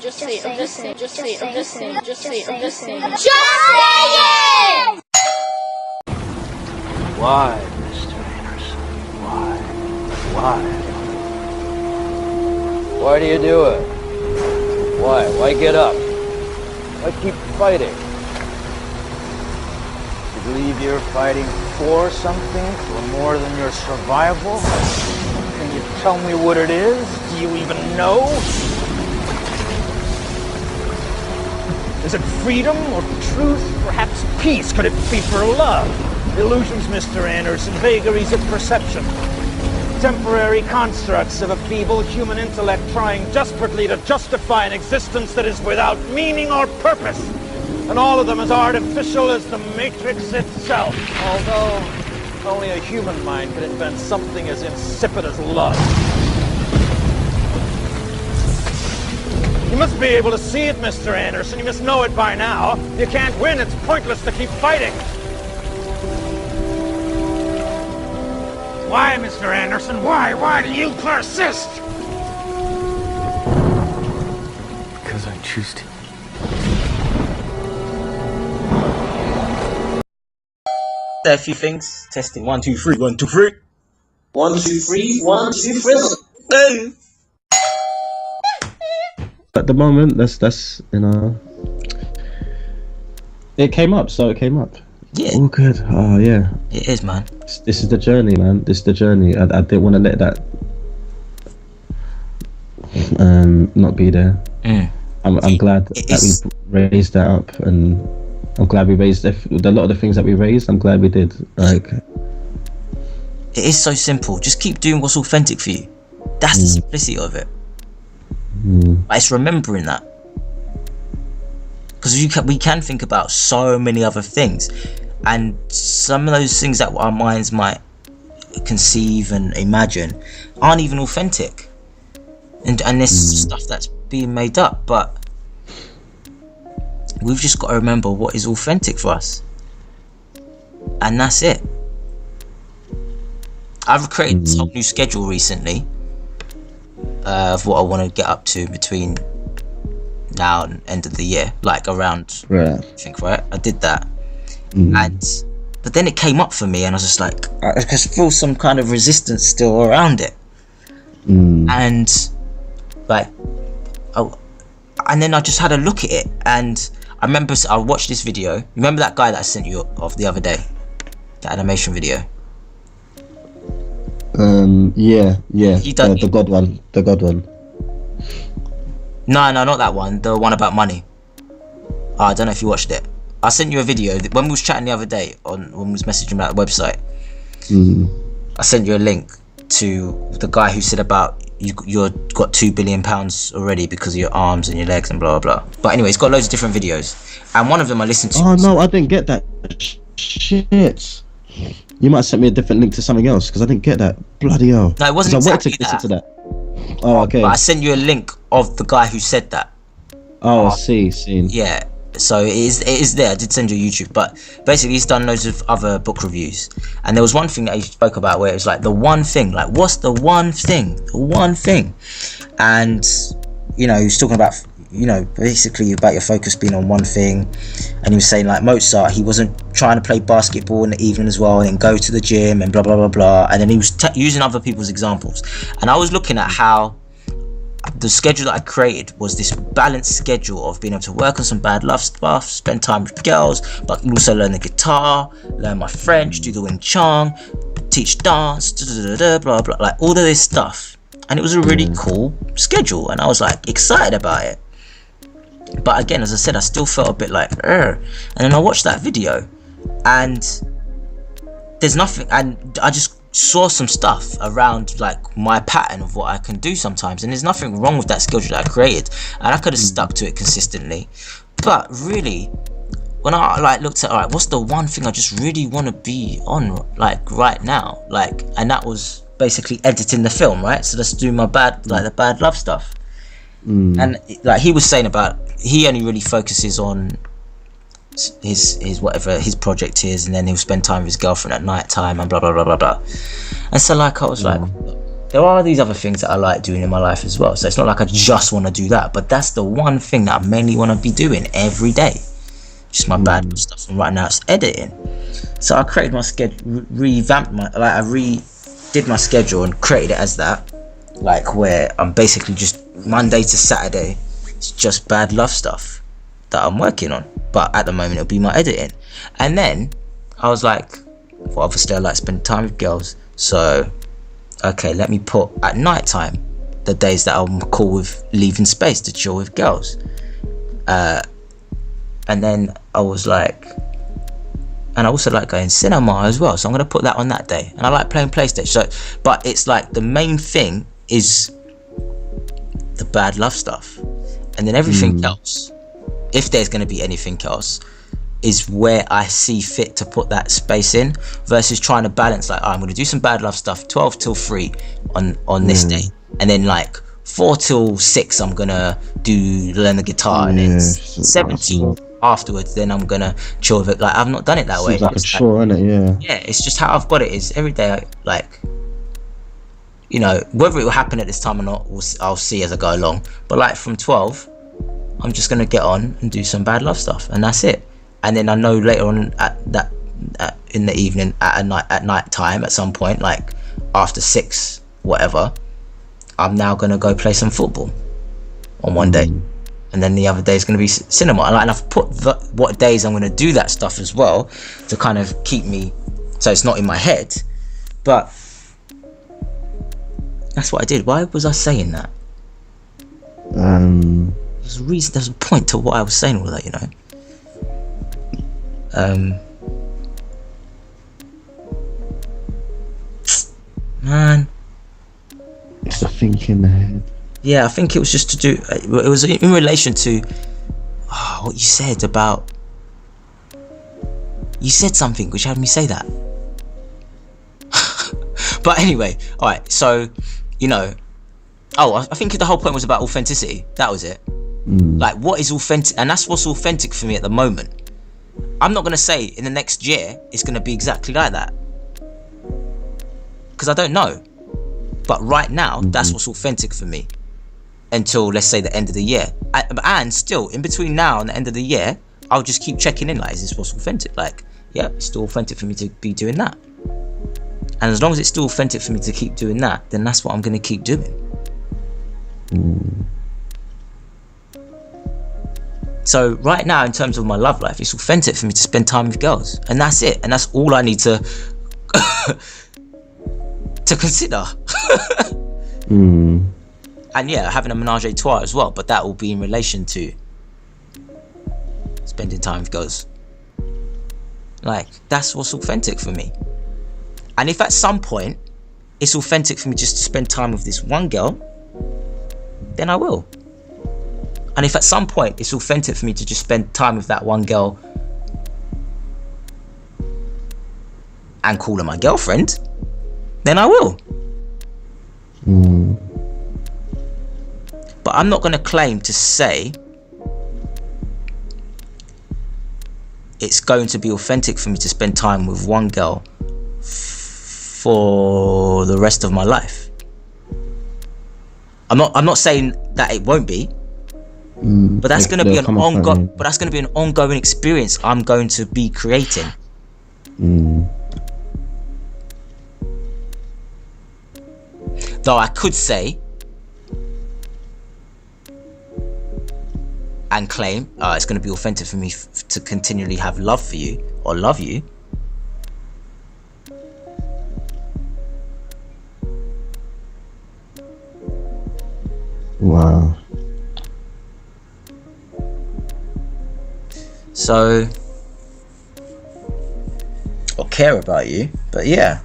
Just say it, just say it, just say it, just say it, just say it, just say it. Just say it! Why, Mr. Anderson? Why? Why? Why do you do it? Why? Why get up? Why keep fighting? You believe you're fighting for something, for more than your survival? Can you tell me what it is? Do you even know? Is it freedom or truth? Perhaps peace? Could it be for love? Illusions, Mr. Anderson, vagaries of perception. Temporary constructs of a feeble human intellect trying desperately to justify an existence that is without meaning or purpose. And all of them as artificial as the Matrix itself. Although only a human mind could invent something as insipid as love. You must be able to see it, Mr. Anderson. You must know it by now. You can't win. It's pointless to keep fighting. Why, Mr. Anderson? Why? Why do you persist? Because I choose to. A few things. Testing 1, 2, 3. 1, 2, 3. 1, 2, 3. 1, 2, 3. At the moment, that's you know, it came up, so it came up. Yeah. All good. Oh yeah. It is, man. This is the journey, man. This is the journey. I didn't want to let that not be there. I'm glad that we raised that up, and I'm glad we raised a lot of the things that we raised. I'm glad we did. Like, it is so simple. Just keep doing what's authentic for you. That's the simplicity of it. But it's remembering that, because we can think about so many other things, and some of those things that our minds might conceive and imagine aren't even authentic, and there's stuff that's being made up. But we've just got to remember what is authentic for us, and that's it. I've created this whole new schedule recently of what I want to get up to between now and end of the year, like around I think, right? I did that, but then it came up for me, and I was just like, I just feel some kind of resistance still around it, and like, and then I just had a look at it, and I remember I watched this video. Remember that guy that I sent you of the other day, the animation video? Yeah. The God one. No, not that one. The one about money. Oh, I don't know if you watched it. I sent you a video when we was chatting the other day when we was messaging about the website. I sent you a link to the guy who said about you're got £2 billion already because of your arms and your legs and blah blah blah. But anyway, he's got loads of different videos, and one of them I listened to. Oh no, I didn't get that. Shit. You might have sent me a different link to something else, because I didn't get that. Bloody hell. No, it wasn't exactly listen to that. Oh, okay. But I sent you a link of the guy who said that. Oh, I see. Yeah, so it is there. I did send you a YouTube, but basically he's done loads of other book reviews, and there was one thing that he spoke about where it was like the one thing, like what's the one thing? The one thing. And you know, he was talking about, you know, basically about your focus being on one thing, and he was saying like Mozart, he wasn't trying to play basketball in the evening as well and then go to the gym and blah blah blah blah, and then he was using other people's examples, and I was looking at how the schedule that I created was this balanced schedule of being able to work on some bad love stuff, spend time with girls, but also learn the guitar, learn my French, do the Wing Chun, teach dance, blah blah, like all of this stuff. And it was a really cool schedule, and I was like excited about it. But again, as I said, I still felt a bit like, and then I watched that video, and there's nothing, and I just saw some stuff around like my pattern of what I can do sometimes, and there's nothing wrong with that schedule that I created, and I could have stuck to it consistently. But really, when I like looked at, alright, what's the one thing I just really want to be on like right now, like, and that was basically editing the film, right? So let's do my the bad love stuff. And like he was saying about, he only really focuses on his whatever his project is, and then he'll spend time with his girlfriend at night time and blah blah blah blah blah. And so like I was like, there are these other things that I like doing in my life as well. So it's not like I just want to do that, but that's the one thing that I mainly want to be doing every day. Just my bad stuff. And right now it's editing. So I created my schedule, revamped my, like I redid my schedule and created it as that, like where I'm basically just Monday to Saturday, it's just bad love stuff that I'm working on. But at the moment it'll be my editing. And then I was like, well, obviously I like spending time with girls, so okay, let me put at night time the days that I'm cool with leaving space to chill with girls. And then I was like, and I also like going cinema as well, so I'm gonna put that on that day. And I like playing PlayStation. So, but it's like the main thing is the bad love stuff, and then everything else, if there's gonna be anything else, is where I see fit to put that space in, versus trying to balance like, I'm gonna do some bad love stuff 12 till 3 on this day, and then like 4 till 6 I'm gonna learn the guitar, and then 7 till afterwards then I'm gonna chill with it. Like I've not done it that way. Like a chore, innit? Yeah, it's just how I've got it. Is every day like, you know, whether it will happen at this time or not, I'll see as I go along. But like from 12, I'm just gonna get on and do some bad love stuff, and that's it. And then I know later on in the evening, at night time, at some point, like after 6, whatever, I'm now gonna go play some football on one day, and then the other day is gonna be cinema. And I've put what days I'm gonna do that stuff as well, to kind of keep me, so it's not in my head. But that's what I did. Why was I saying that? There's a reason. There's a point to what I was saying all that, you know. Man, it's a thinking in the head. Yeah, I think it was just to do, it was in relation to what you said about, you said something which had me say that. But anyway, alright, so, you know, I think the whole point was about authenticity. That was it. Like, what is authentic? And that's what's authentic for me at the moment. I'm not going to say in the next year it's going to be exactly like that, because I don't know. But right now, that's what's authentic for me until, let's say, the end of the year. And still, in between now and the end of the year, I'll just keep checking in, like, is this what's authentic? Like, yeah, it's still authentic for me to be doing that. And as long as it's still authentic for me to keep doing that, then that's what I'm going to keep doing. So right now, in terms of my love life, it's authentic for me to spend time with girls, and that's it. And that's all I need to to consider. And yeah, having a menage a trois as well, but that will be in relation to spending time with girls. Like, that's what's authentic for me. And if at some point it's authentic for me just to spend time with this one girl, then I will. And if at some point it's authentic for me to just spend time with that one girl and call her my girlfriend, then I will. But I'm not going to claim to say it's going to be authentic for me to spend time with one girl for the rest of my life. I'm not saying that it won't be. But that's going to be an ongoing experience I'm going to be creating. Though I could say and claim it's going to be authentic for me to continually have love for you or love you. Wow. So, or care about you, but yeah.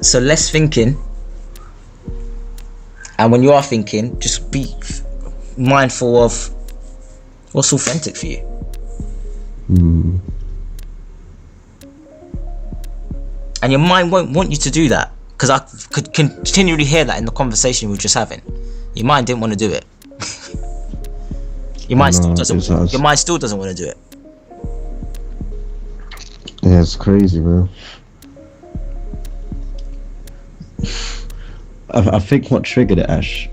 So less thinking, and when you are thinking, just be mindful of what's authentic for you. And your mind won't want you to do that, because I could continually hear that in the conversation we were just having. Your mind didn't want to do it. Your mind still doesn't want to do it. Yeah, it's crazy, man. I think what triggered it, Ash,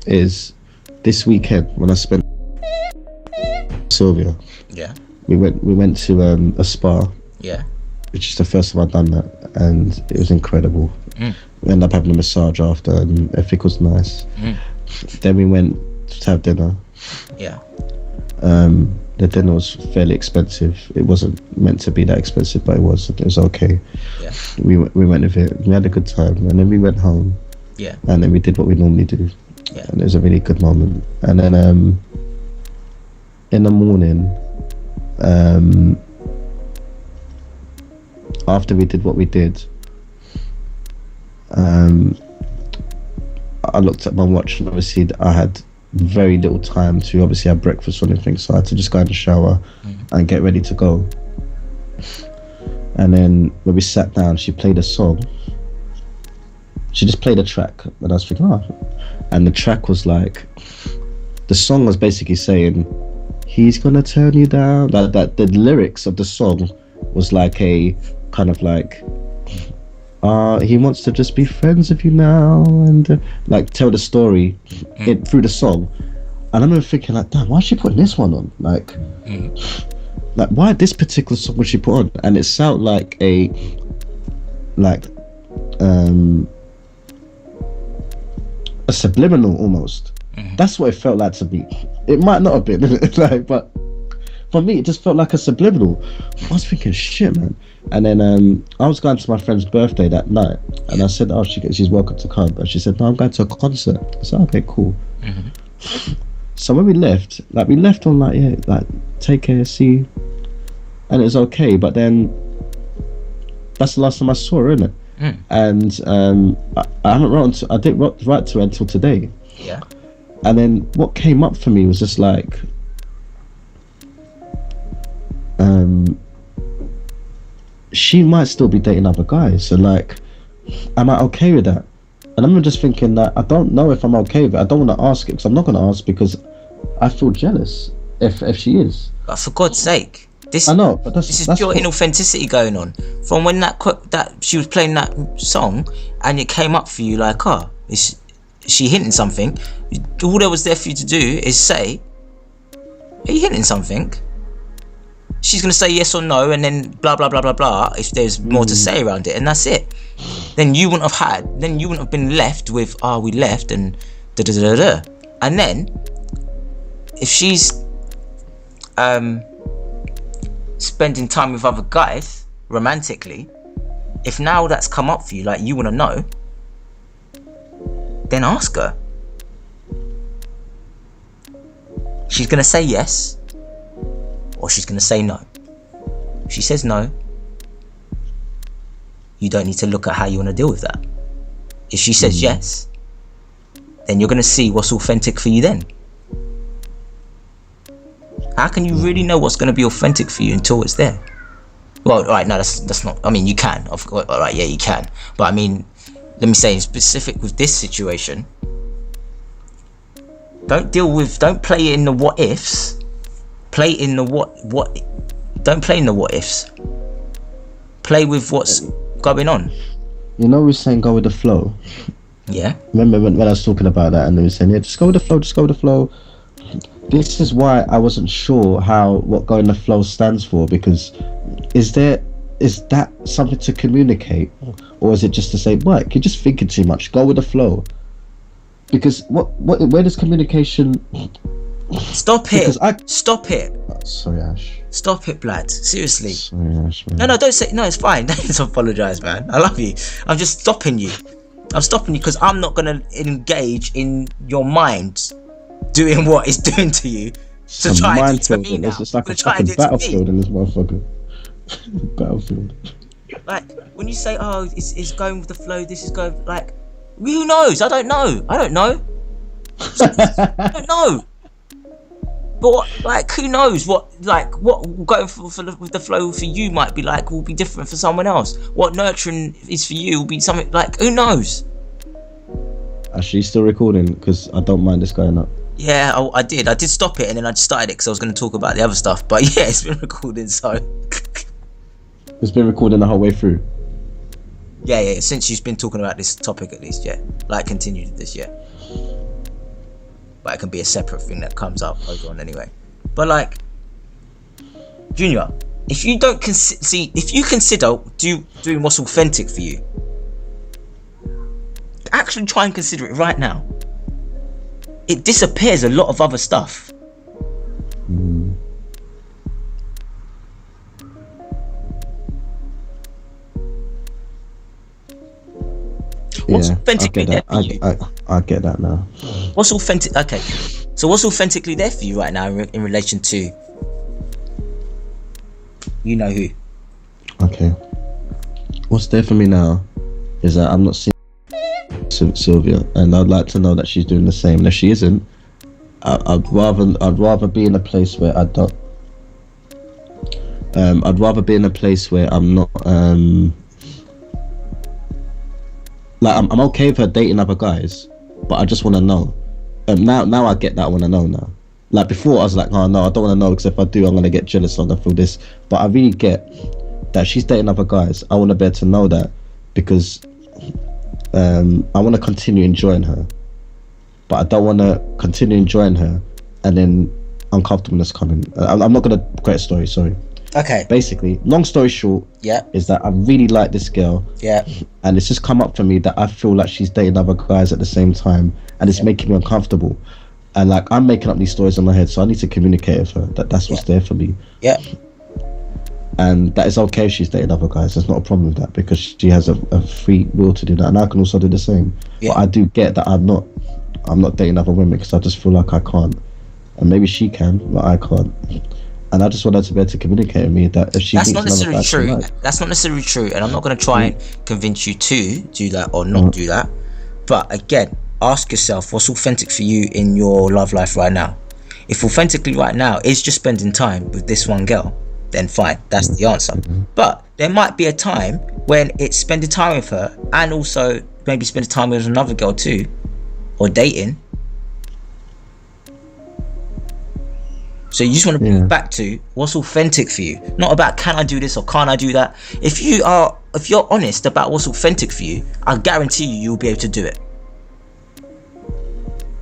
is this weekend when I spent Sylvia. Yeah. We went to a spa. Yeah. Which is the first time I've done that, and it was incredible. We ended up having a massage after, and everything was nice. Then we went to have dinner. Yeah. The dinner was fairly expensive. It wasn't meant to be that expensive, but it was okay. Yeah. We went with it. We had a good time, and then we went home. Yeah. And then we did what we normally do. Yeah. And it was a really good moment. And then in the morning, after we did what we did, I looked at my watch, and obviously I had very little time to obviously have breakfast or anything, so I had to just go in the shower and get ready to go. And then when we sat down, she played a song. She just played a track, and I was thinking, and the track was like, the song was basically saying, he's gonna turn you down. That the lyrics of the song was like a kind of like, he wants to just be friends with you now, and like tell the story through the song. And I remember thinking like, damn, why is she putting this one on? Like why this particular song would she put on? And it sounded like a subliminal almost. That's what it felt like to me. It might not have been like, but for me it just felt like a subliminal. I was thinking, shit, man. And then I was going to my friend's birthday that night, and I said, she's welcome to come, and she said, no, I'm going to a concert. I said, okay, cool. So when we left on like, yeah, like, take care, see you. And it was okay, but then that's the last time I saw her, innit? And I didn't write to her until today. Yeah. And then what came up for me was just like, she might still be dating other guys, so like, am I okay with that? And I'm just thinking that I don't know if I'm okay with it. I don't want to ask it, because I'm not going to ask, because I feel jealous if she is. But for God's sake, I know, but this is pure inauthenticity going on. From when that she was playing that song, and it came up for you like, is she hinting something? All there was there for you to do is say, are you hinting something? She's gonna say yes or no, and then blah blah blah blah blah, if there's more to say around it, and that's it. Then you wouldn't have been left with, we left, and da da da da. And then if she's spending time with other guys romantically, if now that's come up for you, like, you want to know, then ask her. She's gonna say yes, or she's gonna say no. If she says no, you don't need to look at how you want to deal with that. If she says yes, then you're gonna see what's authentic for you then. How can you really know what's gonna be authentic for you until it's there? Well, alright, no, that's not, I mean, you can, of course, alright, yeah, you can. But I mean, let me say in specific with this situation, don't play in the what ifs. Play in the don't play in the what ifs. Play with what's going on. You know, we're saying go with the flow. Yeah. Remember when I was talking about that, and they were saying, yeah, just go with the flow, just go with the flow. This is why I wasn't sure what go in the flow stands for, because is that something to communicate, or is it just to say, Mike, you're just thinking too much, go with the flow? Because where does communication... Stop it. Stop it. Sorry, Ash. Stop it, Blad. Seriously. Sorry, Ash, man. No, don't say... No, it's fine. Don't apologise, man. I love you. I'm just stopping you. I'm stopping you because I'm not going to engage in your mind doing what it's doing to you to try and do to me now. It's just like a fucking battlefield in this motherfucker. Battlefield. Like, when you say, it's going with the flow, this is going... Like, who knows? I don't know. I don't know. But what, like, who knows what going with the flow for you might be like will be different for someone else. What nurturing is for you will be something like, who knows? Actually, still recording, because I don't mind this going up. Yeah, I did stop it, and then I just started it because I was going to talk about the other stuff. But yeah, it's been recording, so It's been recording the whole way through. yeah, since you've been talking about this topic at least, yeah, like continued this, yeah. But it can be a separate thing that comes up later on anyway. But like, Junior, if you don't if you consider doing what's authentic for you, actually try and consider it right now. It disappears a lot of other stuff. What's authentically there for you? I get that now. What's authentic? Okay, so what's authentically there for you right now in relation to you know who? Okay. What's there for me now is that I'm not seeing Sylvia, and I'd like to know that she's doing the same. And if she isn't, I'd rather be in a place where I don't. I'd rather be in a place where I'm not. Like I'm okay with her dating other guys, but I just want to know. Now I get that. I want to know now. Like before, I was like, oh no, I don't want to know because if I do, I'm gonna get jealous on her for this. But I really get that she's dating other guys. I want to be able to know that because. I want to continue enjoying her, but I don't want to continue enjoying her and then uncomfortableness coming. I'm not gonna create a story. Sorry. Okay. Basically, long story short, is that I really like this girl. Yeah. And it's just come up for me that I feel like she's dating other guys at the same time, and it's making me uncomfortable. And like I'm making up these stories in my head, so I need to communicate with her that that's what's there for me. Yeah. And that is okay if she's dating other guys. There's not a problem with that because she has a free will to do that, and I can also do the same. Yeah. But I do get that I'm not dating other women because I just feel like I can't, and maybe she can, but I can't. And I just want her to be able to communicate with me that if she that's not thinks necessarily true. Like, that's not necessarily true, and I'm not going to try and convince you to do that or not do that. But again, ask yourself what's authentic for you in your love life right now. If authentically right now is just spending time with this one girl, then fine, that's the answer. But there might be a time when it's spending time with her and also maybe spending time with another girl too, or dating. So you just want to bring back to what's authentic for you, not about can I do this or can't I do that. If you're honest about what's authentic for you, I guarantee you'll be able to do it.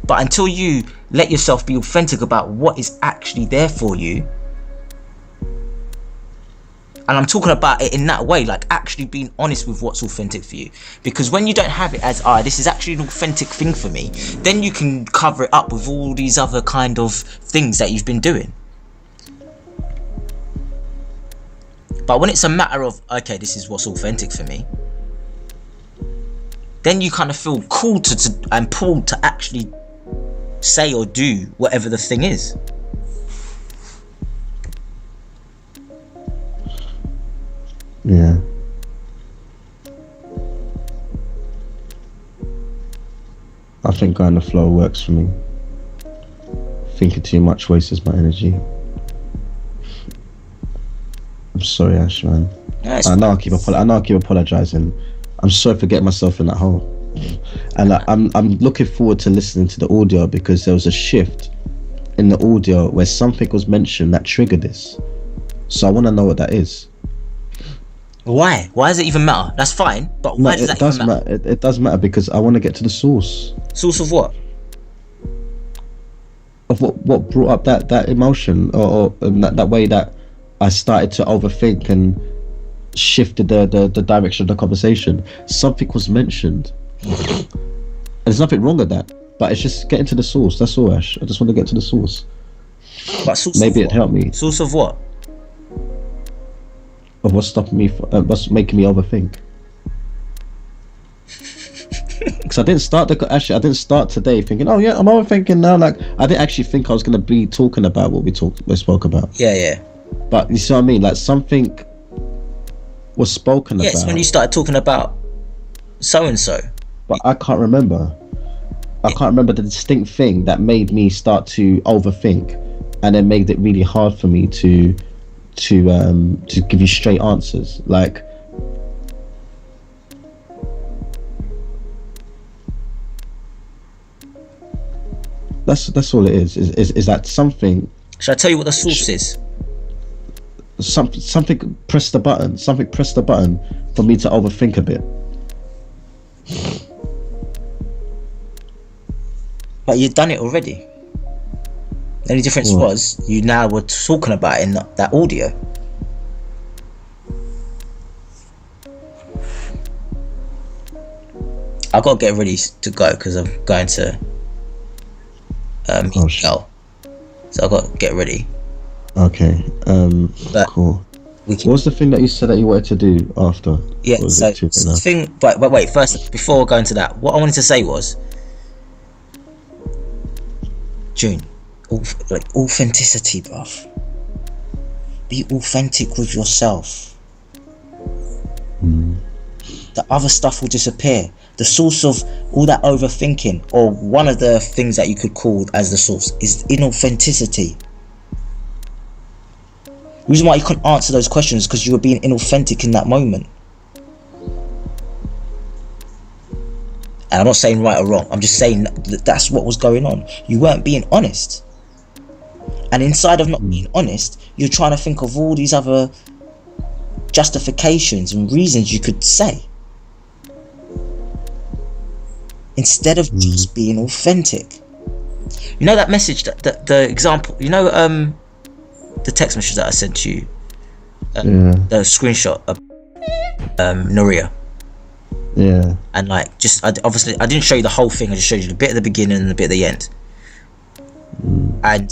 But until you let yourself be authentic about what is actually there for you, and I'm talking about it in that way, like actually being honest with what's authentic for you. Because when you don't have it as, this is actually an authentic thing for me, then you can cover it up with all these other kind of things that you've been doing. But when it's a matter of, okay, this is what's authentic for me, then you kind of feel called and pulled to actually say or do whatever the thing is. Yeah. I think going the flow works for me. Thinking too much wastes my energy. I'm sorry, Ash, man. I know I keep apologizing. I'm sorry for getting myself in that hole. And I'm looking forward to listening to the audio because there was a shift in the audio where something was mentioned that triggered this. So I want to know what that is. Why? Why does it even matter? That's fine, but why does that even matter? It does matter because I want to get to the source. Source of what? Of what brought up that emotion or that way that I started to overthink and shifted the direction of the conversation. Something was mentioned. And there's nothing wrong with that, but it's just getting to the source. That's all, Ash. I just want to get to the source. But source maybe it helped me. Source of what? Of what's stopping me, what's making me overthink. Because I didn't start today thinking, oh yeah, I'm overthinking now. Like I didn't actually think I was gonna be talking about what we spoke about. Yeah. But you see what I mean? Like something was spoken about. Yes, when you started talking about so and so. But I can't remember. I can't remember the distinct thing that made me start to overthink, and then made it really hard for me to give you straight answers. Like That's all it is. Is that something? Should I tell you what the source is? Something press the button. Something press the button for me to overthink a bit. But you'd done it already. The only difference was you now were talking about it in that audio. I gotta get ready to go because I'm going to meet Mel. So I gotta get ready. Okay. But cool. What was the thing that you said that you wanted to do after? Yeah. So the thing. But wait. First, before going to that, what I wanted to say was, June, like authenticity, bruv. Be authentic with yourself. The other stuff will disappear. The source of all that overthinking, or one of the things that you could call as the source, is inauthenticity. The reason why you couldn't answer those questions is because you were being inauthentic in that moment. And I'm not saying right or wrong, I'm just saying that that's what was going on. You weren't being honest. And inside of not being honest, you're trying to think of all these other justifications and reasons you could say, instead of just being authentic. You know that message, that the example, you know, the text message that I sent to you, the screenshot of Noria. Yeah. And like, obviously I didn't show you the whole thing, I just showed you the bit at the beginning and the bit at the end. And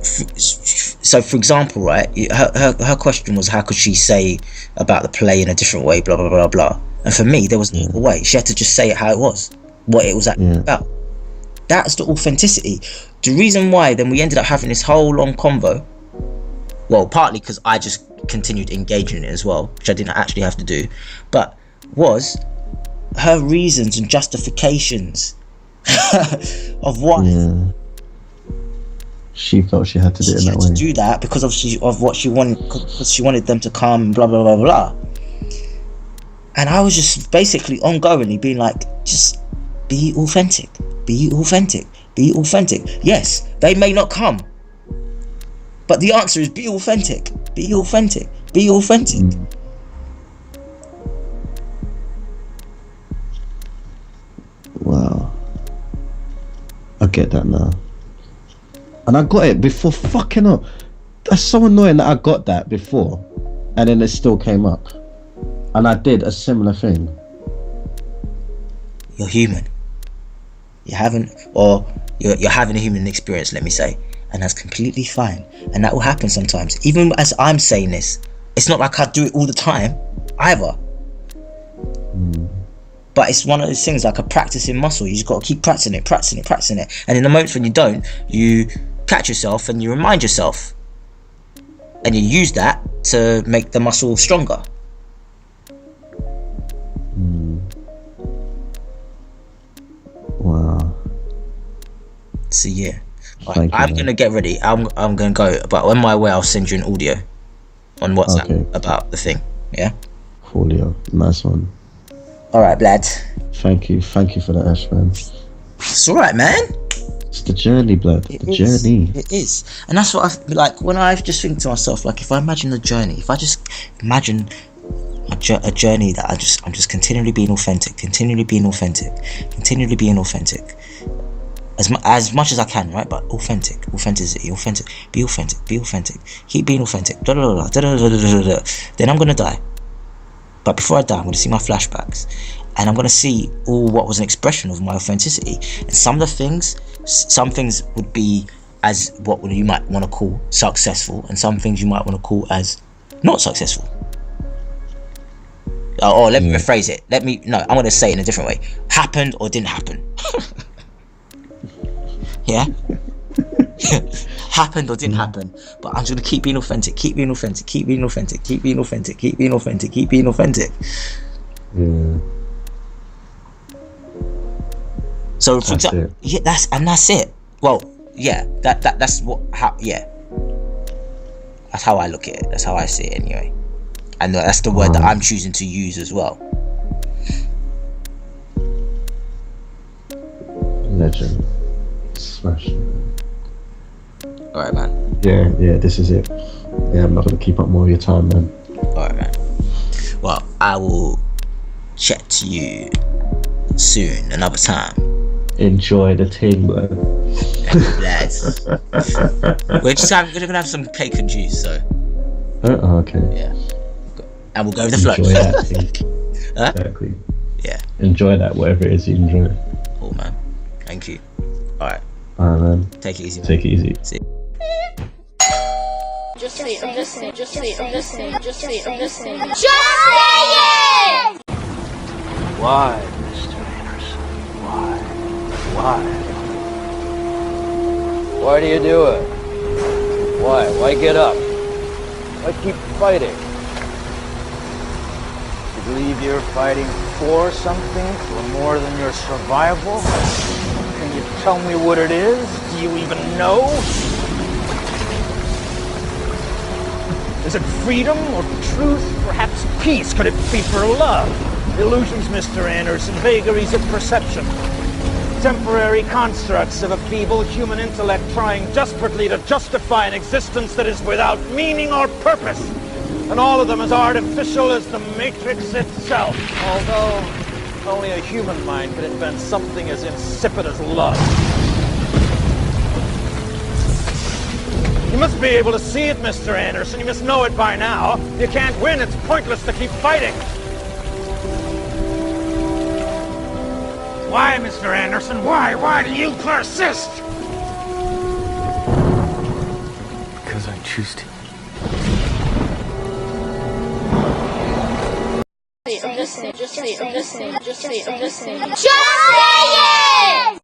so for example, right, her question was, how could she say about the play in a different way, blah blah blah blah. And for me, there was no other way. She had to just say it how it was, what it was actually about. That's the authenticity. The reason why then we ended up having this whole long convo, well, partly because I just continued engaging in it as well, which I didn't actually have to do, but was her reasons and justifications of why she felt she had to do it in that way. To do that because of what she wanted, because she wanted them to come, blah blah blah blah. And I was just basically ongoingly being like, just be authentic, be authentic, be authentic. Yes, they may not come, but the answer is be authentic, be authentic, be authentic. Wow. I get that now. And I got it before, fucking up. That's so annoying that I got that before and then it still came up. And I did a similar thing. You're human. You're having a human experience, let me say, and that's completely fine. And that will happen sometimes. Even as I'm saying this, it's not like I do it all the time either. But it's one of those things, like a practicing muscle. You just got to keep practicing it. And in the moments when you don't, you catch yourself and you remind yourself, and you use that to make the muscle stronger. Wow. So yeah, I'm gonna get ready. I'm gonna go, but on my way I'll send you an audio on WhatsApp about the thing. Yeah. Coolio, nice one. All right, lad. Thank you for that, Ash, man. It's all right, man. It's the journey, blood. Journey. It is, and that's what I like when I just think to myself, like, if I imagine the journey, if I just imagine a journey that I'm just continually being authentic, as much as I can, right? But authenticity, be authentic, keep being authentic, then I'm gonna die. But before I die, I'm gonna see my flashbacks, and I'm gonna see what was an expression of my authenticity. And some things would be as what you might want to call successful, and some things you might want to call as not successful. Or let me rephrase it. I'm going to say it in a different way. Happened or didn't happen. Yeah? Happened or didn't happen. But I'm just going to keep being authentic. Yeah. So for example, that's it. Well, yeah, that's how I look at it. That's how I see it anyway. And that's the word that I'm choosing to use as well. Legend. Smash. Alright, man. Yeah, this is it. Yeah, I'm not gonna keep up more of your time, man. Alright, man. Well, I will chat to you soon, another time. Enjoy the thing, man. Lads. We're gonna have some cake and juice, so. Okay. Yeah. And we'll go with the flow. Enjoy that thing. Huh? Exactly. Yeah. Enjoy that, whatever it is you enjoy. Oh, man. Thank you. Alright. Alright, man. Take it easy, man. Take it easy. See you. Just say it, I'm listening, just say it, I'm listening, just say it, I'm listening. Just saying! Why, Mr. Anderson? Why? Why? Why do you do it? Why? Why get up? Why keep fighting? You believe you're fighting for something, for more than your survival? Can you tell me what it is? Do you even know? Is it freedom or truth? Perhaps peace? Could it be for love? Illusions, Mr. Anderson, vagaries of perception. Temporary constructs of a feeble human intellect trying desperately to justify an existence that is without meaning or purpose. And all of them as artificial as the Matrix itself. Although only a human mind could invent something as insipid as love. You must be able to see it, Mr. Anderson. You must know it by now. You can't win. It's pointless to keep fighting. Why, Mr. Anderson? Why? Why do you persist? Because I choose to. I'm listening, just say it, I'm listening, just say it, I'm listening. Just saying!